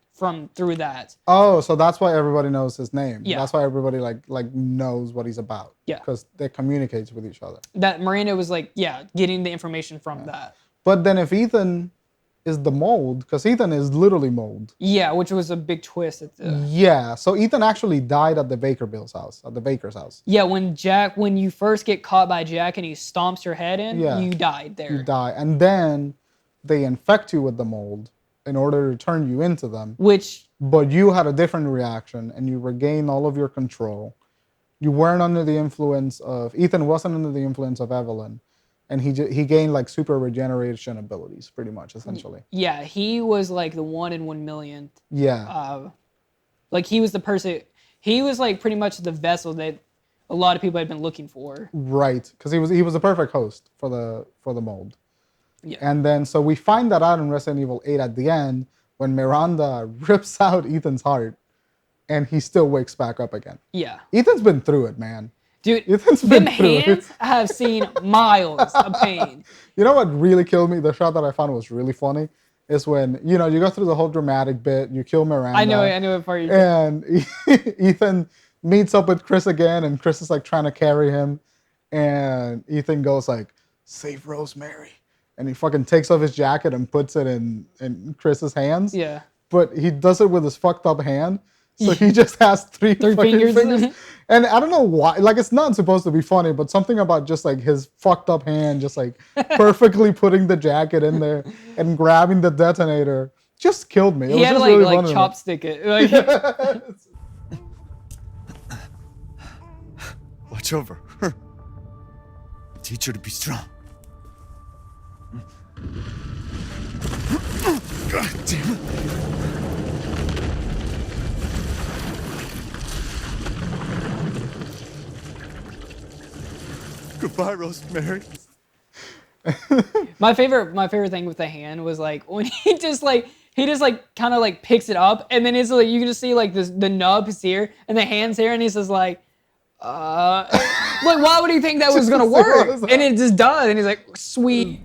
through that. Oh, so that's why everybody knows his name. Yeah. That's why everybody like knows what he's about. Yeah. Because they communicate with each other. That Miranda was like, getting the information from that. But then if Ethan is the mold, because Ethan is literally mold. Yeah, which was a big twist at the. Yeah. So Ethan actually died at the Baker's house. Yeah, when you first get caught by Jack and he stomps your head in, Yeah. you died there. You die, and then they infect you with the mold in order to turn you into them. Which But you had a different reaction, and you regained all of your control. You weren't under the influence of Ethan. Wasn't under the influence of Evelyn, and he gained like super regeneration abilities, pretty much, essentially. yeah, he was like the 1 in 1 million. Yeah. Like he was the person. He was like pretty much the vessel that a lot of people had been looking for. Right, because he was the perfect host for the mold. Yeah. And then so we find that out in Resident Evil 8 at the end when Miranda rips out Ethan's heart, and he still wakes back up again. Yeah. Ethan's been through it, man. Dude, Ethan's been them through it. hands have seen miles of pain. You know what really killed me? The shot that I found was really funny is when you go through the whole dramatic bit, you kill Miranda. I know what part you. And Ethan meets up with Chris again, and Chris is like trying to carry him, and Ethan goes like, "Save Rosemary," and he fucking takes off his jacket and puts it in Chris's hands. Yeah. But he does it with his fucked up hand, so he just has three fucking fingers. And I don't know why. Like it's not supposed to be funny, but something about just like his fucked up hand, just like perfectly putting the jacket in there and grabbing the detonator, just killed me. It He was had to just like really funny to me. chopstick it. Like, Watch over her. Teach her to be strong. God damn it. Goodbye, Rosemary. my favorite thing with the hand was like when he just kind of like picks it up, and then it's like you can just see like the nub is here and the hand's here, and he's just like like why would he think that was gonna to see what work? was And it just does, and he's like, sweet.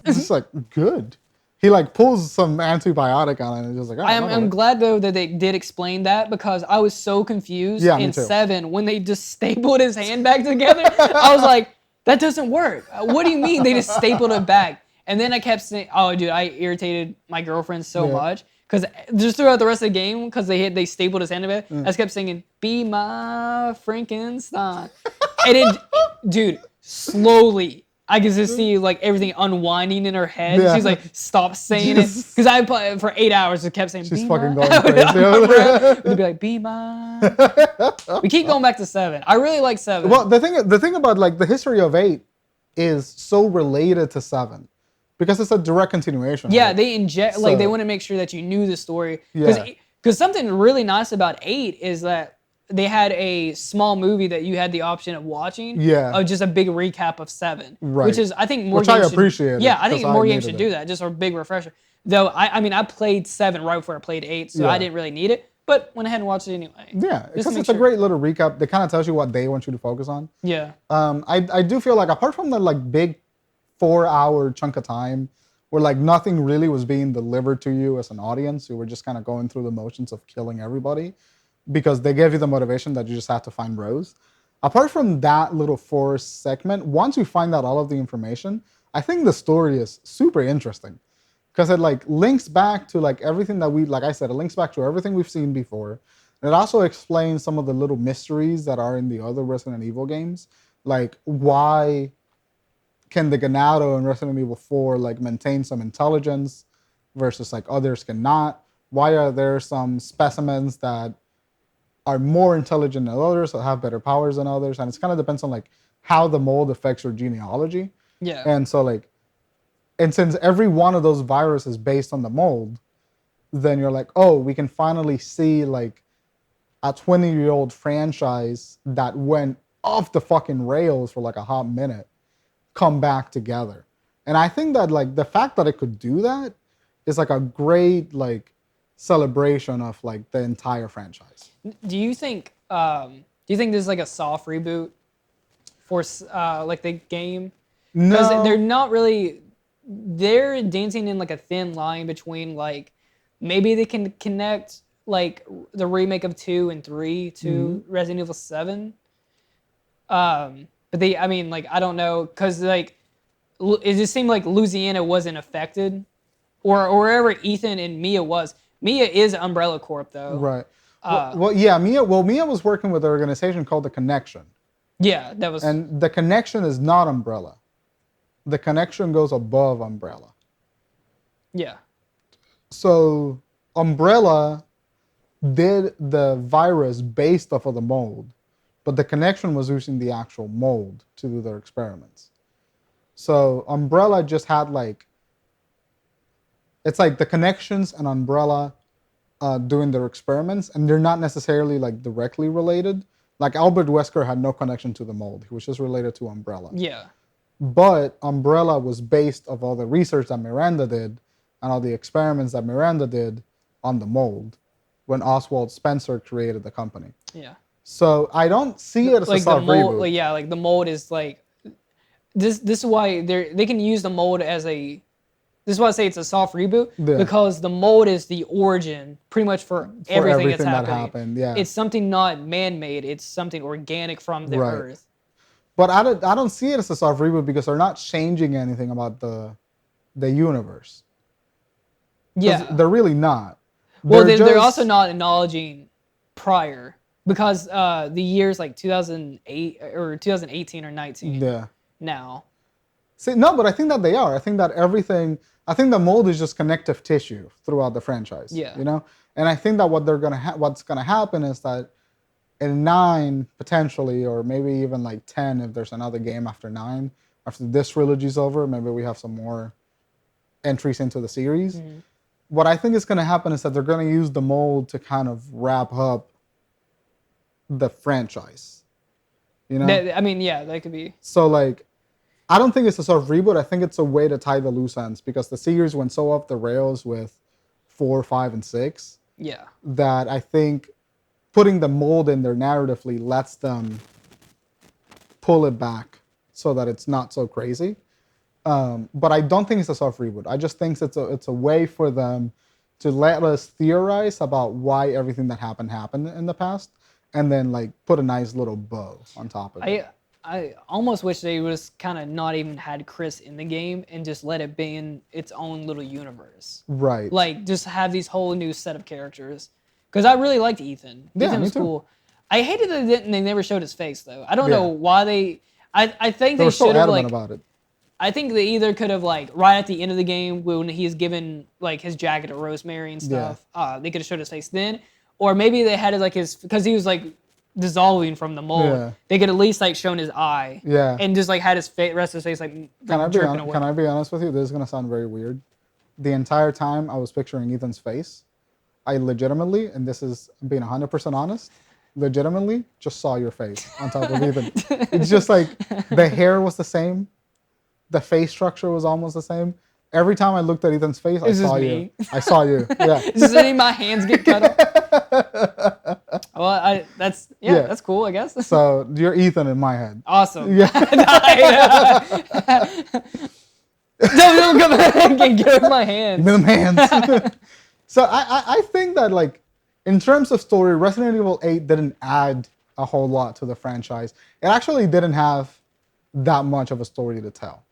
It's just like good. He like pulls some antibiotic on it and just like. Oh, I'm whatever. glad though that they did explain that, because I was so confused Yeah, me in too. 7 when they just stapled his hand back together. I was like, that doesn't work. What do you mean they just stapled it back? And then I kept saying, oh dude, I irritated my girlfriend so Yeah. much because just throughout the rest of the game, because they stapled his hand back, I just kept singing, "Be my Frankenstein," and dude, slowly. I could just see like everything unwinding in her head. Yeah. She's like, stop saying it. Jesus. Because I played for 8 hours, just kept saying, She's "Be fucking mine." going crazy. We'd be like, "Be mine." We keep going back to 7. I really like 7. Well, the thing about like the history of 8 is so related to 7 because it's a direct continuation. yeah, of it. they inject, like they So- want to make sure that you knew the story. Yeah. Because something really nice about 8 is that they had a small movie that you had the option of watching. Yeah. Of just a big recap of 7. Right. Which is, I think more Which games I appreciate. Yeah, I think 'cause more I games should needed do it. that. Just a big refresher. Though I mean I played 7 right before I played 8, so Yeah. I didn't really need it. But went ahead and watched it anyway. Yeah, Just to because make it's a sure. great little recap. They kind of tells you what they want you to focus on. Yeah. I do feel like apart from the like big 4-hour chunk of time where like nothing really was being delivered to you as an audience, you were just kind of going through the motions of killing everybody because they gave you the motivation that you just have to find Rose. Apart from that little forced segment, once you find out all of the information, I think the story is super interesting because it like links back to like everything that we, like I said, it links back to everything we've seen before. And it also explains some of the little mysteries that are in the other Resident Evil games, like why can the Ganado in Resident Evil 4 like maintain some intelligence versus like others cannot? Why are there some specimens that are more intelligent than others or have better powers than others? And it kind of depends on like how the mold affects your genealogy. Yeah. And so like, and since every one of those viruses is based on the mold, then you're like, oh, we can finally see like a 20-year-old franchise that went off the fucking rails for like a hot minute come back together. And I think that like the fact that it could do that is like a great like celebration of like the entire franchise. Do you think this is like a soft reboot for like the game? Because No, they're not really. They're dancing in like a thin line between like maybe they can connect like the remake of 2 and 3 to Resident Evil 7. But I mean, like I don't know, cause like it just seemed like Louisiana wasn't affected, or wherever Ethan and Mia was. Mia is Umbrella Corp though. right. Well, yeah, Mia was working with an organization called The Connection. Yeah, that was. And The Connection is not Umbrella. The Connection goes above Umbrella. Yeah. So Umbrella did the virus based off of the mold, but The Connection was using the actual mold to do their experiments. So Umbrella just had like, it's like The Connections and Umbrella doing their experiments, and they're not necessarily like directly related. Like Albert Wesker had no connection to the mold; he was just related to Umbrella. Yeah. But Umbrella was based of all the research that Miranda did and all the experiments that Miranda did on the mold when Oswald Spencer created the company. Yeah. So I don't see it as Like a soft the mold, reboot. like, yeah, like the mold is like this. This is why they can use the mold as a. This is why I say it's a soft reboot because the mold is the origin, pretty much for everything that's that happening. happened. Yeah. It's something not man-made. It's something organic from the Right. earth. But I don't see it as a soft reboot because they're not changing anything about the universe. 'Cause Yeah. they're really not. Well, they're just- also not acknowledging prior because the years like 2008 or 2018 or 19 Yeah. now. See, no, but I think that they are. I think that I think the mold is just connective tissue throughout the franchise. Yeah. You know, and I think that what's gonna happen is that in 9 potentially, or maybe even like 10 if there's another game after 9, after this trilogy's over, maybe we have some more entries into the series. What I think is gonna happen is that they're gonna use the mold to kind of wrap up the franchise. You know? I mean, yeah, that could be. So like, I don't think it's a sort of reboot. I think it's a way to tie the loose ends because the series went so off the rails with 4, 5, and 6 Yeah. that I think putting the mold in there narratively lets them pull it back so that it's not so crazy. But I don't think it's a soft reboot. I just think it's a way for them to let us theorize about why everything that happened in the past, and then like put a nice little bow on top of it. I almost wish they was kind of not even had Chris in the game and just let it be in its own little universe. Right. Like just have these whole new set of characters. Because I really liked Ethan. Yeah, Ethan me was too. cool. I hated that they never showed his face though. I don't Yeah. know why they. I think They they were so should have adamant like. about it. I think they either could have like right at the end of the game when he's given like his jacket to Rosemary and stuff. They could have showed his face then, or maybe they had it like his because he was like dissolving from the mold. Yeah. They could at least like shown his eye. Yeah. And just like had his rest of his face like dripping away. Can I be honest with you? This is gonna sound very weird. The entire time I was picturing Ethan's face, I legitimately, and this is being 100% honest, legitimately just saw your face on top of Ethan. It's just like the hair was the same, the face structure was almost the same. Every time I looked at Ethan's face, I This is saw you. me. I saw you. Yeah. Does any of my hands get cut off? Well, that's cool, I guess. So you're Ethan in my head. Awesome. Yeah. Don't come back and give my hands. Give me them hands. So I think that like in terms of story, Resident Evil 8 didn't add a whole lot to the franchise. It actually didn't have that much of a story to tell.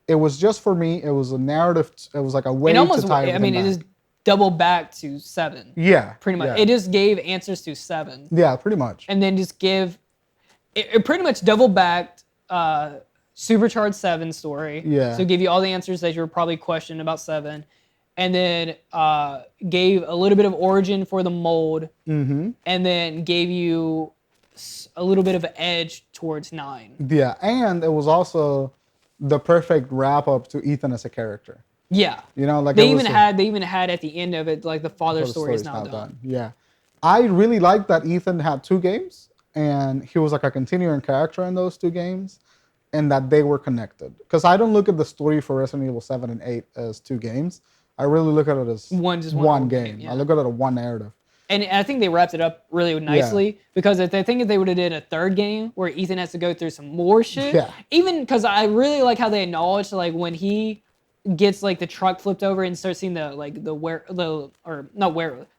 It was just for me. It was a narrative. It was like a way It almost, to tie I mean, it back. is double back to 7. Yeah, Pretty much. Yeah, It just gave answers to 7. yeah, pretty much. And then just it pretty much double backed Supercharged 7 story. Yeah. So give you all the answers that you were probably questioning about 7. And then gave a little bit of origin for the mold. Mm-hmm. And then gave you a little bit of an edge towards 9. Yeah, and it was also the perfect wrap up to Ethan as a character. Yeah. You know, like They even had at the end of it, like the father story is now done. Yeah, I really liked that Ethan had 2 games, and he was like a continuing character in those 2 games, and that they were connected. Because I don't look at the story for Resident Evil 7 and 8 as 2 games. I really look at it as one game. Yeah. I look at it as one narrative. And I think they wrapped it up really nicely because if they think if they would have did a 3rd game where Ethan has to go through some more shit, even because I really like how they acknowledge like when he gets like the truck flipped over and starts seeing the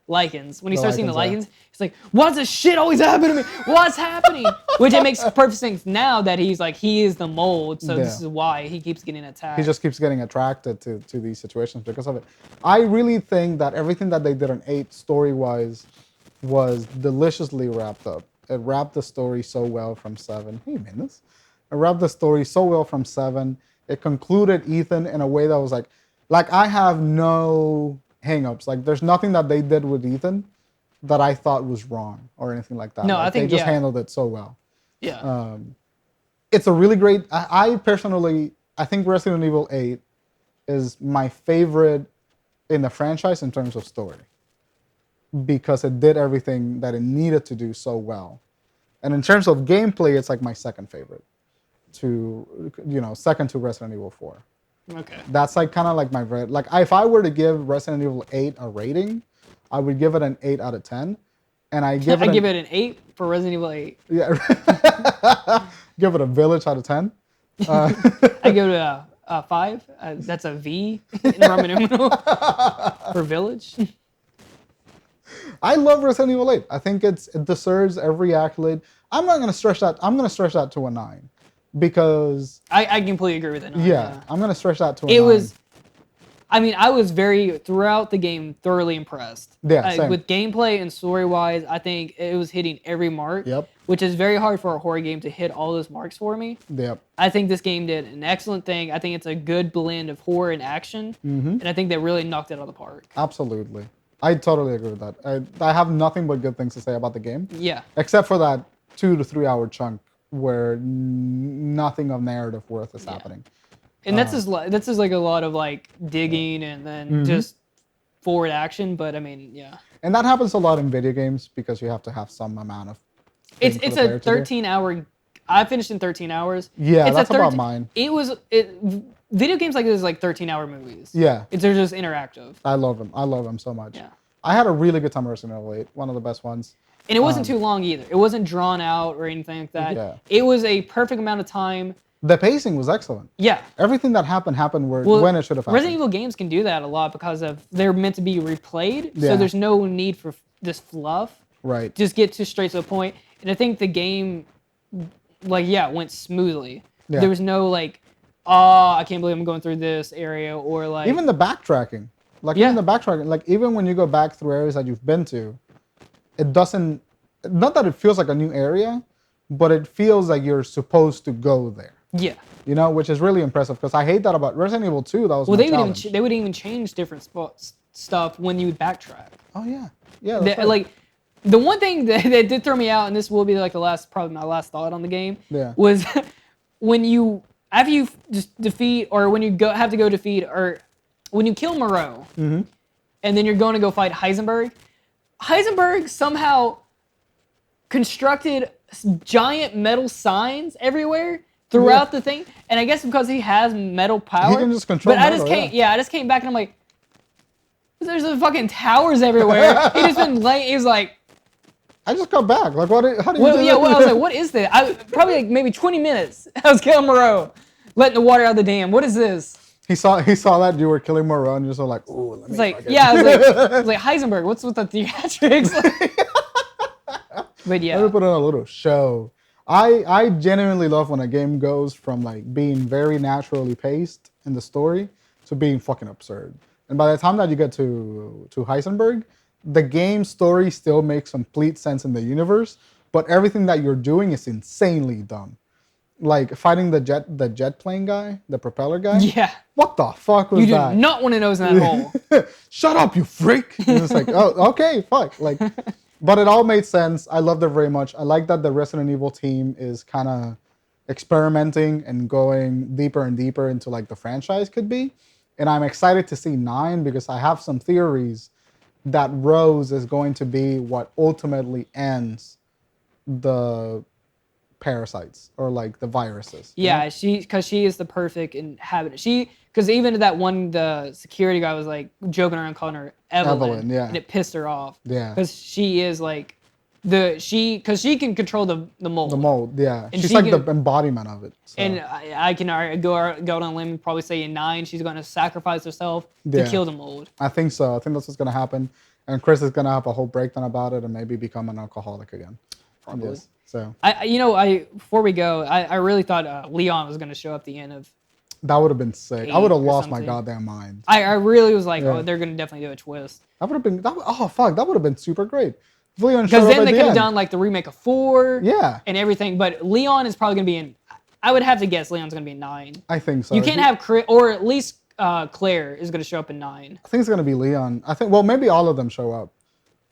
lichens. When he starts seeing the lichens, he's like, "Why's this shit always happening to me? What's happening?" Which it makes perfect sense now that he's like he is the mold, so this is why he keeps getting attacked. He just keeps getting attracted to these situations because of it. I really think that everything that they did on 8 story-wise was deliciously wrapped up. It wrapped the story so well from 7. Hey, Minus. It wrapped the story so well from 7. It concluded Ethan in a way that was like I have no hang-ups. Like there's nothing that they did with Ethan that I thought was wrong or anything like that. No, like, I think they just handled it so well. Yeah. It's a really great. I personally, I think Resident Evil 8 is my favorite in the franchise in terms of story because it did everything that it needed to do so well. And in terms of gameplay, it's like my second favorite. Second to Resident Evil 4. Okay. That's like kind of like my like if I were to give Resident Evil 8 a rating, I would give it an 8 out of 10, and I give it an 8 for Resident Evil 8. Yeah, give it a Village out of 10. I give it a 5. That's a V in Roman numeral for Village. I love Resident Evil 8. I think it deserves every accolade. I'm not gonna stretch that. I'm gonna stretch that to a 9. Because I completely agree with it. Yeah, I'm gonna stretch that to a 9. It was, I mean, I was throughout the game thoroughly impressed. Yeah, same. With gameplay and story wise, I think it was hitting every mark. Yep. Which is very hard for a horror game to hit all those marks for me. Yep. I think this game did an excellent thing. I think it's a good blend of horror and action, and I think they really knocked it out of the park. Absolutely, I totally agree with that. I have nothing but good things to say about the game. Yeah. Except for that 2 to 3 hour chunk where nothing of narrative worth is happening. And that's just like a lot of like digging and then just forward action. But I mean, yeah. And that happens a lot in video games because you have to have some amount of. It's a 13-hour. I finished in 13 hours. Yeah, that's about mine. Video games like this is like 13-hour movies. Yeah. They're just interactive. I love them. I love them so much. Yeah. I had a really good time with Resident Evil 8. One of the best ones. And it wasn't too long either. It wasn't drawn out or anything like that. Yeah. It was a perfect amount of time. The pacing was excellent. Yeah. Everything that happened when it should have happened. Resident Evil games can do that a lot because they're meant to be replayed. Yeah. So there's no need for this fluff. Right. Just get straight to the point. And I think the game, went smoothly. Yeah. There was no I can't believe I'm going through this area or like. Even the backtracking. Even when you go back through areas that you've been to, it doesn't, not that it feels like a new area, but it feels like you're supposed to go there. Yeah. Which is really impressive because I hate that about Resident Evil 2. That was they would even change different stuff when you backtrack. Oh yeah, yeah. That's right. Like the one thing that did throw me out, and this will be like probably my last thought on the game. Yeah. Was after you just defeat or when you have to go defeat or when you kill Moreau, and then you're going to go fight Heisenberg. Heisenberg somehow constructed giant metal signs everywhere throughout the thing. And I guess because he has metal power. He can just control But I metal, just came, I just came back and I'm like, there's fucking towers everywhere. He just been laying. He was like, I just got back. Like, what? How do you well, do yeah. that? Well, I was like, what is this? Probably like maybe 20 minutes. I was killing Moreau, letting the water out of the dam. What is this? He saw that you were killing Moreau and you're just like, ooh, let me. It's like, fucking-" yeah. I was like Heisenberg. What's with the theatrics? But yeah. Let me put on a little show. I genuinely love when a game goes from like being very naturally paced in the story to being fucking absurd. And by the time that you get to Heisenberg, the game story still makes complete sense in the universe, but everything that you're doing is insanely dumb. Like fighting the jet plane guy, the propeller guy. Yeah. What the fuck was You do that? not want to nose in that hole. Shut up, you freak! And it's like, oh, okay, fuck. Like, but it all made sense. I loved it very much. I like that the Resident Evil team is kind of experimenting and going deeper and deeper into like the franchise could be. And I'm excited to see 9 because I have some theories that Rose is going to be what ultimately ends the parasites or like the viruses. Yeah, because she is the perfect inhabitant. Because even that one, the security guy was like joking around calling her Evelyn, yeah. and it pissed her off. Yeah. Because she is like because she can control the mold. The mold, yeah. And She's she like can- the embodiment of it. So. And I can go on a limb and probably say in 9 she's going to sacrifice herself to Yeah. kill the mold. I think so. I think that's what's going to happen. And Chris is going to have a whole breakdown about it and maybe become an alcoholic again. Probably. Yes. So Before we go, I really thought Leon was going to show up at the end of. that would have been sick. I 8 would have or lost my something. goddamn mind. I really was like, Yeah. oh, they're going to definitely do a twist. That would have been. Oh fuck! That would have been super great. If Leon showed Because up then at they the could have end. done like the remake of 4 Yeah, and everything. But Leon is probably going to be in. I would have to guess Leon's going to be in 9. I think so. You can't have Chris, or at least Claire is going to show up in 9. I think it's gonna be Leon. I think. Well, maybe all of them show up.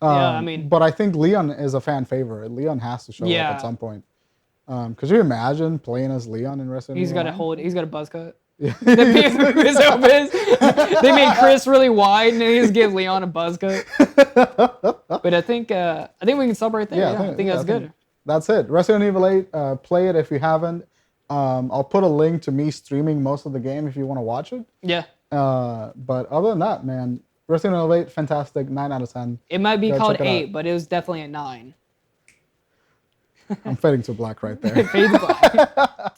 Yeah, I mean- But I think Leon is a fan favorite. Leon has to show up Yeah. at some point. Could you imagine playing as Leon in Resident He's Evil? got a buzz cut. Yeah. The people who so pissed. They made Chris really wide and they just give Leon a buzz cut. But I think we can stop right there. Yeah, I think that's good. That's it. Resident Evil 8. Play it if you haven't. I'll put a link to me streaming most of the game if you want to watch it. Yeah. But other than that, man, Resident Evil 8, fantastic. 9 out of 10. It might be Go called check it out. 8, but it was definitely a 9. I'm fading to black right there. Fade to black.